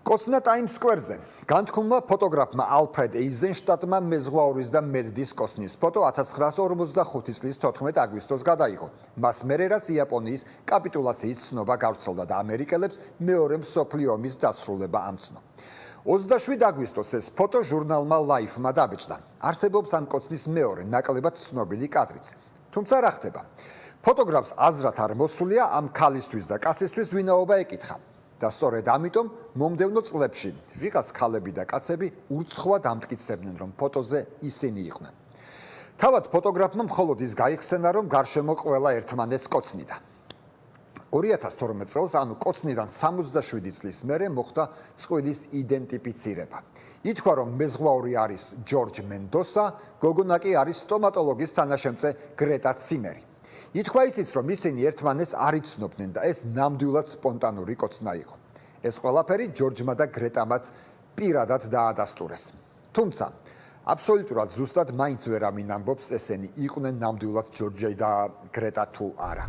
კოცნა ტაიმს სკვერზე. განთქმულმა ფოტოგრაფმა ალფრედ ეიზენშტატმა მეზღვაურის და მედდის კოცნის ფოტო 1945 წლის 14 აგვისტოს გადაიღო. მას მერე რაც იაპონიის კაპიტულაციის ცნობა გავრცელდა და ამერიკელებს მეორე მსოფლიო ომის დასრულება ამცნო. 27 აგვისტოს ეს ფოტო ჟურნალმა Life-მა დაბეჭდა. არსებობს ამ კოცნის მეორე ნაკლებად ცნობილი კადრიც. თუმცა რა ხდება? ფოტოგრაფს აზრად არ მოსულია ამ ქალისთვის და კაცისთვის ვინაობა ეკითხა. და სწორედ ამიტომ მომდევნო წლებში ვიღაც ქალები და კაცები ურცხვად ამტკიცებდნენ, რომ ფოტოზე ისინი იყვნენ. თავად ფოტოგრაფმა მხოლოდ ის გაიხსენა, რომ გარშემო ყველა ერთმანეს კოცნიდა. 2012 წელს, ანუ კოცნიდან 67 წლის მერე მოხდა წყვილის იდენტიფიცირება. ითქვა, რომ მეზღვაური არის ჯორჯ მენდოსა, გოგონა კი არის სტომატოლოგის თანაშემწე გრეტა ციმერი. ითქვა ისიც, რომ ისინი ერთმანეს არ იცნობდნენ და ეს ნამდვილად სპონტანური კოცნა იყო. ეს ყველაფერი ჯორჯმა და გრეტამაც პირადად დაადასტურეს. თუმცა, აბსოლუტურად ზუსტად მაინც ვერ ამინამბობს, ესენი იყვნენ ნამდვილად ჯორჯი და გრეტა თუ არა.